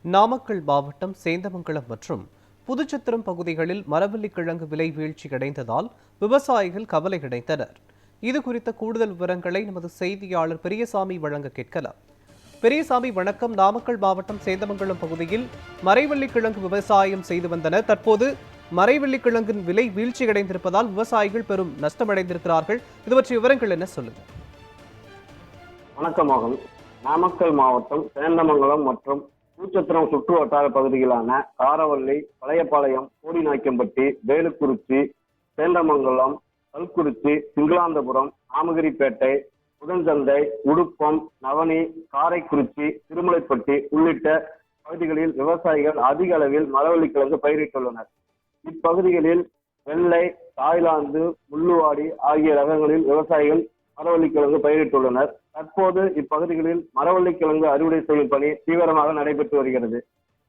நாமக்கல் மாவட்டம் சேந்தமங்கலம் மற்றும் புதுச்சத்திரம் பகுதிகளில் மரவள்ளி கிழங்கு விலை வீழ்ச்சி அடைந்ததால் விவசாயிகள் கவலை அடைந்தனர். இது குறித்த கூடுதல் விவரங்களை நமது செய்தியாளர் பெரியசாமி வழங்க கேட்கலாம். பெரியசாமி வணக்கம். நாமக்கல் மாவட்டம் சேந்தமங்கலம் பகுதியில் மரவள்ளி கிழங்கு விவசாயம் செய்து வந்தனர். தற்போது மரவள்ளி கிழங்கின் விலை வீழ்ச்சி அடைந்திருப்பதால் விவசாயிகள் பெரும் நஷ்டமடைந்திருக்கிறார்கள். இது பற்றிய விவரங்கள் என்ன சொல்லுங்க? வணக்கம் மோகன். நாமக்கல் மாவட்டம் சேந்தமங்கலம் மற்றும் பூச்சத்திரம் சுற்று வட்டார பகுதிகளான காரவள்ளி, பழையபாளையம், கோடிநாய்க்கம்பட்டி, வேலுக்குறிச்சி, சேந்தமங்கலம், கல்குறிச்சி, சிங்களாந்தபுரம், நாமகிரிப்பேட்டை, புதன்சந்தை, உடுப்பம், நவனி, காரைக்குறிச்சி, திருமலைப்பட்டி உள்ளிட்ட பகுதிகளில் விவசாயிகள் அதிக அளவில் மரவள்ளி கிழங்கு பயிரிட்டுள்ளனர். இப்பகுதிகளில் வெள்ளை, தாய்லாந்து, முள்ளுவாடி ஆகிய ரகங்களில் விவசாயிகள் மரவள்ளி கிழங்கு பயிரிட்டுள்ளனர். தற்போது இப்பகுதிகளில் மரவள்ளி கிழங்கு அறுவடை செய்யும் பணி தீவிரமாக நடைபெற்று வருகிறது.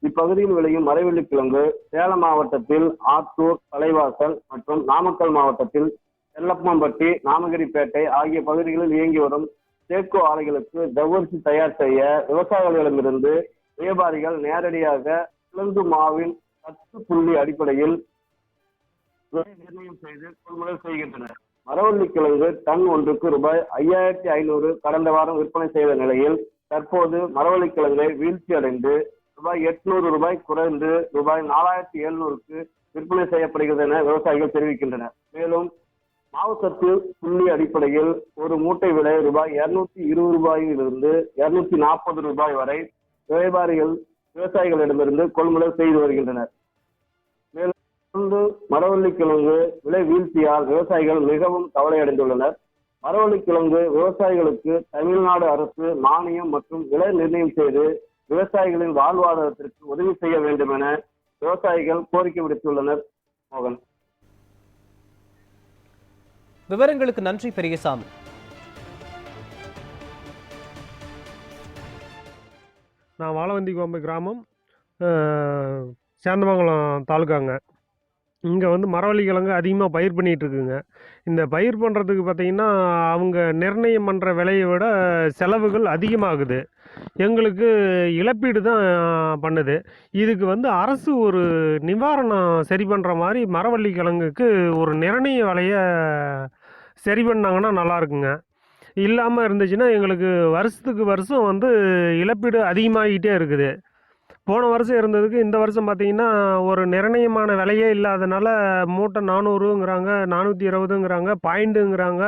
இப்பகுதியில் விளையும் மரவள்ளி கிழங்கு சேலம் மாவட்டத்தில் ஆத்தூர், தலைவாசல் மற்றும் நாமக்கல் மாவட்டத்தில் செல்லப்பம்பட்டி, நாமகிரிப்பேட்டை ஆகிய பகுதிகளில் இயங்கி வரும் தேக்கோ ஆலைகளுக்கு ஜவ்வரிசி தயார் செய்ய விவசாயிகளிடமிருந்து வியாபாரிகள் நேரடியாக கிழங்கு மாவின் 10 புள்ளி அடிப்படையில் விலை நிர்ணயம் செய்து கொள்முதல் செய்கின்றனர். மரவள்ளி கிழங்கு டன் ஒன்றுக்கு ரூபாய் 5500 கடந்த வாரம் விற்பனை செய்த நிலையில் தற்போது மரவள்ளி கிழங்கை வீழ்ச்சி அடைந்து ரூபாய் 800 குறைந்து ரூபாய் 4700க்கு விற்பனை செய்யப்படுகிறது என விவசாயிகள் தெரிவிக்கின்றனர். மேலும் மாவுசத்து புள்ளி அடிப்படையில் ஒரு மூட்டை விலை ரூபாய் 220 240 வரை வியாபாரிகள் விவசாயிகளிடமிருந்து கொள்முதல் செய்து வருகின்றனர். மேலும் மரவள்ளி கிழங்கு விலை வீழ்ச்சியால் விவசாயிகள் மிகவும் கவலை அடைந்துள்ளனர். மரவள்ளி கிழங்கு விவசாயிகளுக்கு தமிழ்நாடு அரசு மானியம் மற்றும் விலை நிர்ணயம் செய்து விவசாயிகளின் வாழ்வாதாரத்திற்கு உதவி செய்ய வேண்டும் என விவசாயிகள் கோரிக்கை விடுத்துள்ளனர். மோகன், விவரங்களுக்கு நன்றி பெரியசாமி. நான் வாழவந்தி கோம்பை கிராமம், சேந்தமங்கலம் தாலுக்காங்க. இங்கே வந்து மரவள்ளி கிழங்கு அதிகமாக பயிர் பண்ணிகிட்ருக்குங்க. இந்த பயிர் பண்ணுறதுக்கு பார்த்திங்கன்னா அவங்க நிர்ணயம் பண்ணுற விலையை விட செலவுகள் அதிகமாகுது. எங்களுக்கு இழப்பீடு தான் பண்ணுது. இதுக்கு வந்து அரசு ஒரு நிவாரணம் சரி பண்ணுற மாதிரி மரவள்ளி கிழங்குக்கு ஒரு நிர்ணய விலையை சரி பண்ணாங்கன்னா நல்லாயிருக்குங்க. இல்லாமல் இருந்துச்சுன்னா எங்களுக்கு வருஷத்துக்கு வருஷம் வந்து இழப்பீடு அதிகமாகிட்டே இருக்குது. போன வருஷம் இருந்ததுக்கு இந்த வருஷம் பார்த்திங்கன்னா ஒரு நிர்ணயமான விலையே இல்லாதனால மூட்டை 400ங்கிறாங்க, 420ங்கிறாங்க, பாயிண்ட்டுங்கிறாங்க.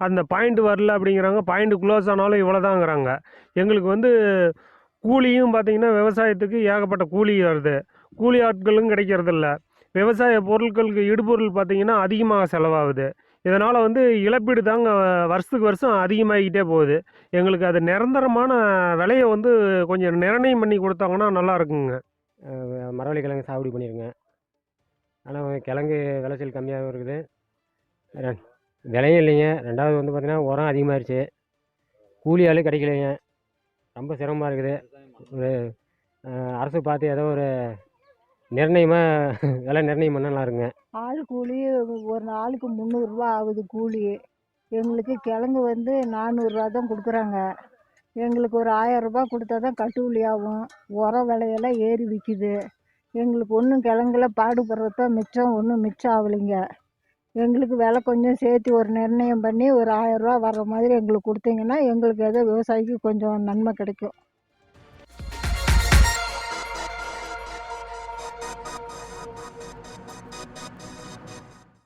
அந்த பாயிண்ட் வரல அப்படிங்கிறாங்க. பாயிண்ட் க்ளோஸ் ஆனாலும் இவ்வளோதாங்கிறாங்க. எங்களுக்கு வந்து கூலியும் பார்த்திங்கன்னா விவசாயத்துக்கு ஏகப்பட்ட கூலி வருது. கூலி ஆட்களும் கிடைக்கிறதில்ல. விவசாய பொருட்களுக்கு இடுபொருள் பார்த்திங்கன்னா அதிகமாக செலவாகுது. இதனால் வந்து இழப்பீடு தாங்க வருஷத்துக்கு வருஷம் அதிகமாகிக்கிட்டே போகுது. எங்களுக்கு அது நிரந்தரமான விலையை வந்து கொஞ்சம் நிர்ணயம் பண்ணி கொடுத்தாங்கன்னா நல்லா இருக்குங்க. மரவள்ளி கிழங்கு சாகுபடி பண்ணியிருங்க. ஆனால் கிழங்கு விளைச்சல் கம்மியாகவும் இருக்குது, விலையும் இல்லைங்க. ரெண்டாவது வந்து பார்த்திங்கன்னா உரம் அதிகமாகிடுச்சு, கூலி ஆள் கிடைக்கலைங்க. ரொம்ப சிரமமாக இருக்குது. ஒரு அரசு பார்த்து ஏதோ ஒரு நிர்ணயமாக விலை நிர்ணயம் பண்ண நல்லா இருக்குங்க. ஆள் கூலி ஒரு நாளுக்கு 300 ஆகுது கூலி. எங்களுக்கு கிழங்கு வந்து 400 தான் கொடுக்குறாங்க. எங்களுக்கு ஒரு 1000 கொடுத்தா தான் கட்டுப்படி ஆகும். உரம் விலையெல்லாம் ஏறி விற்கிது. எங்களுக்கு ஒன்றும் கிழங்குல பாடுபடுறது தான் மிச்சம், ஒன்றும் மிச்சம் ஆகலைங்க. எங்களுக்கு விலை கொஞ்சம் சேர்த்து ஒரு நிர்ணயம் பண்ணி ஒரு 1000 வர்ற மாதிரி எங்களுக்கு கொடுத்தீங்கன்னா எங்களுக்கு ஏதோ விவசாயிக்கு கொஞ்சம் நன்மை கிடைக்கும்.